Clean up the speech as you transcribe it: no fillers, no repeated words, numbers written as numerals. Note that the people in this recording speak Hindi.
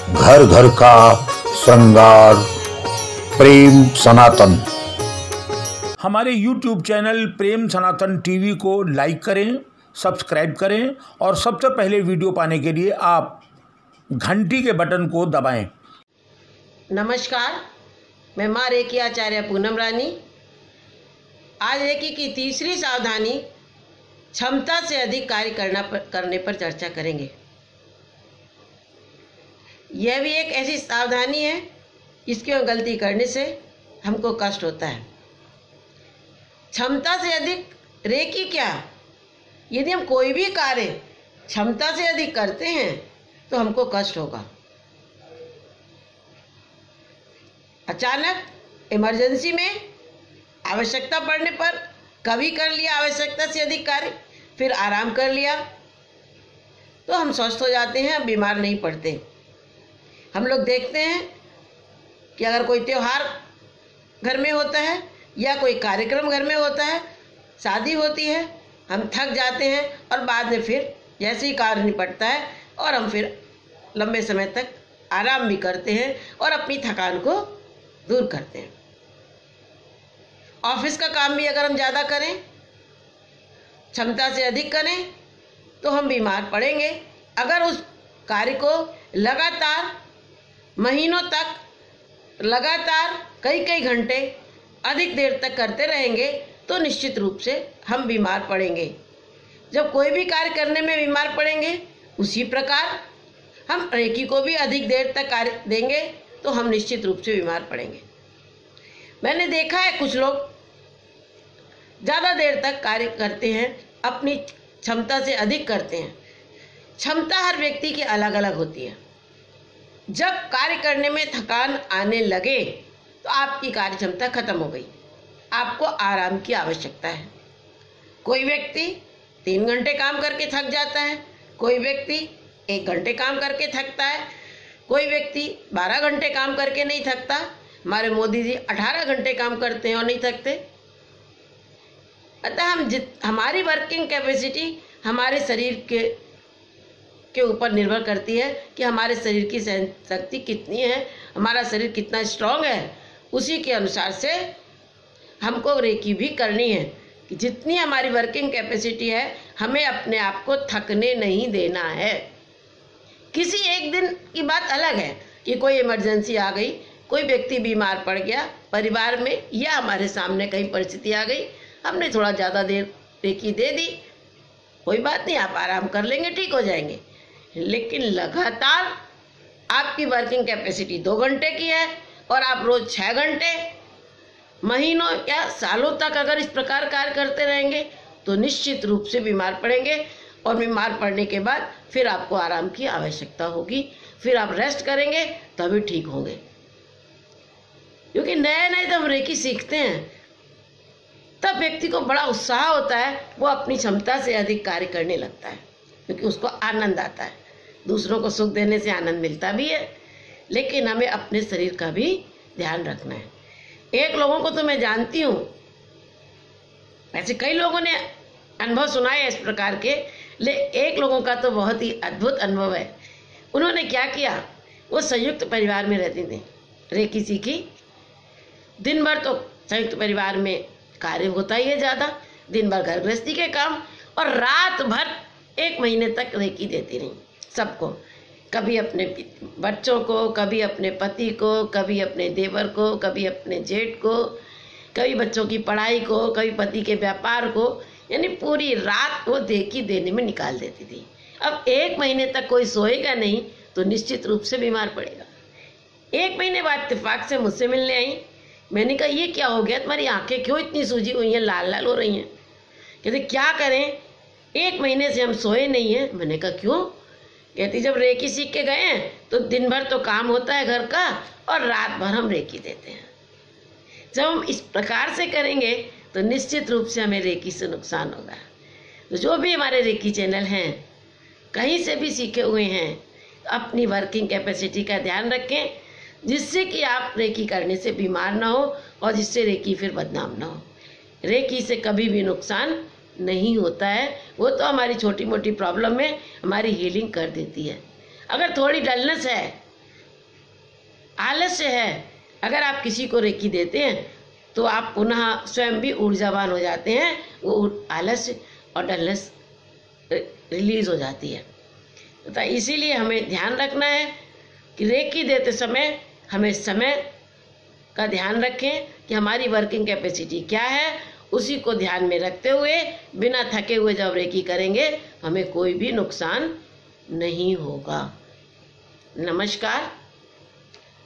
घर घर का श्रृंगार, प्रेम सनातन। हमारे YouTube चैनल प्रेम सनातन टीवी को लाइक करें, सब्सक्राइब करें और सबसे पहले वीडियो पाने के लिए आप घंटी के बटन को दबाएं। नमस्कार, मैं माँ रेकी आचार्य पूनम रानी। आज रेकी की तीसरी सावधानी क्षमता से अधिक कार्य करने पर चर्चा करेंगे। यह भी एक ऐसी सावधानी है जिसकी गलती करने से हमको कष्ट होता है। क्षमता से अधिक रेकी क्या? यदि हम कोई भी कार्य क्षमता से अधिक करते हैं तो हमको कष्ट होगा। अचानक इमरजेंसी में आवश्यकता पड़ने पर कभी कर लिया आवश्यकता से अधिक कार्य, फिर आराम कर लिया तो हम स्वस्थ हो जाते हैं, बीमार नहीं पड़ते। हम लोग देखते हैं कि अगर कोई त्यौहार घर में होता है या कोई कार्यक्रम घर में होता है, शादी होती है, हम थक जाते हैं और बाद में फिर जैसे ही कार्य निपटता है और हम फिर लंबे समय तक आराम भी करते हैं और अपनी थकान को दूर करते हैं। ऑफिस का काम भी अगर हम ज़्यादा करें, क्षमता से अधिक करें तो हम बीमार पड़ेंगे। अगर उस कार्य को लगातार महीनों तक लगातार कई घंटे अधिक देर तक करते रहेंगे तो निश्चित रूप से हम बीमार पड़ेंगे। जब कोई भी कार्य करने में बीमार पड़ेंगे, उसी प्रकार हम रेकी को भी अधिक देर तक कार्य देंगे तो हम निश्चित रूप से बीमार पड़ेंगे। मैंने देखा है कुछ लोग ज़्यादा देर तक कार्य करते हैं, अपनी क्षमता से अधिक करते हैं। क्षमता हर व्यक्ति की अलग अलग होती है। जब कार्य करने में थकान आने लगे तो आपकी कार्य क्षमता खत्म हो गई, आपको आराम की आवश्यकता है। कोई व्यक्ति 3 घंटे काम करके थक जाता है, कोई व्यक्ति 1 घंटे काम करके थकता है, कोई व्यक्ति 12 घंटे काम करके नहीं थकता। हमारे मोदी जी 18 घंटे काम करते हैं और नहीं थकते। अतः हमारी वर्किंग कैपेसिटी हमारे शरीर के ऊपर निर्भर करती है कि हमारे शरीर की सहन शक्ति कितनी है, हमारा शरीर कितना स्ट्रांग है। उसी के अनुसार से हमको रेकी भी करनी है कि जितनी हमारी वर्किंग कैपेसिटी है, हमें अपने आप को थकने नहीं देना है। किसी एक दिन की बात अलग है कि कोई इमरजेंसी आ गई, कोई व्यक्ति बीमार पड़ गया परिवार में, या हमारे सामने कहीं परिस्थिति आ गई, हमने थोड़ा ज़्यादा देर रेकी दे दी, कोई बात नहीं, आप आराम कर लेंगे, ठीक हो जाएंगे। लेकिन लगातार आपकी वर्किंग कैपेसिटी 2 घंटे की है और आप रोज 6 घंटे महीनों या सालों तक अगर इस प्रकार कार्य करते रहेंगे तो निश्चित रूप से बीमार पड़ेंगे और बीमार पड़ने के बाद फिर आपको आराम की आवश्यकता होगी, फिर आप रेस्ट करेंगे तभी ठीक होंगे। क्योंकि नए नए जब रेकी सीखते हैं तब व्यक्ति को बड़ा उत्साह होता है, वो अपनी क्षमता से अधिक कार्य करने लगता है क्योंकि उसको आनंद आता है। दूसरों को सुख देने से आनंद मिलता भी है, लेकिन हमें अपने शरीर का भी ध्यान रखना है। एक लोगों को तो मैं जानती हूँ, ऐसे कई लोगों ने अनुभव सुनाए इस प्रकार के, एक लोगों का तो बहुत ही अद्भुत अनुभव है। उन्होंने क्या किया, वो संयुक्त परिवार में रहती थी, रेकी सीखी। दिन भर तो संयुक्त परिवार में कार्य होता ही है ज़्यादा, दिन भर घर गृहस्थी के काम, और रात भर 1 महीने तक रेकी देती रही सबको। कभी अपने बच्चों को, कभी अपने पति को, कभी अपने देवर को, कभी अपने जेठ को, कभी बच्चों की पढ़ाई को, कभी पति के व्यापार को, यानी पूरी रात वो रेकी देने में निकाल देती थी। अब 1 महीने तक कोई सोएगा नहीं तो निश्चित रूप से बीमार पड़ेगा। 1 महीने बाद इत्तेफाक से मुझसे मिलने आई। मैंने कहा ये क्या हो गया, तुम्हारी आंखें क्यों इतनी सूजी हुई हैं, लाल लाल हो रही हैं? कहते क्या करें, 1 महीने से हम सोए नहीं हैं। मैंने कहा क्यों? कहती जब रेकी सीख के गए हैं तो दिन भर तो काम होता है घर का और रात भर हम रेकी देते हैं। जब हम इस प्रकार से करेंगे तो निश्चित रूप से हमें रेकी से नुकसान होगा। तो जो भी हमारे रेकी चैनल हैं, कहीं से भी सीखे हुए हैं, अपनी वर्किंग कैपेसिटी का ध्यान रखें जिससे कि आप रेकी करने से बीमार ना हो और जिससे रेकी फिर बदनाम ना हो। रेकी से कभी भी नुकसान नहीं होता है, वो तो हमारी छोटी मोटी प्रॉब्लम में हमारी हीलिंग कर देती है। अगर थोड़ी डलनेस है आलस्य है। अगर आप किसी को रेकी देते हैं तो आप पुनः स्वयं भी ऊर्जावान हो जाते हैं, वो आलस्य और डलनेस रिलीज हो जाती है। तो इसीलिए हमें ध्यान रखना है कि रेकी देते समय हमें समय का ध्यान रखें कि हमारी वर्किंग कैपेसिटी क्या है, उसी को ध्यान में रखते हुए बिना थके हुए जब रेकी करेंगे हमें कोई भी नुकसान नहीं होगा। नमस्कार।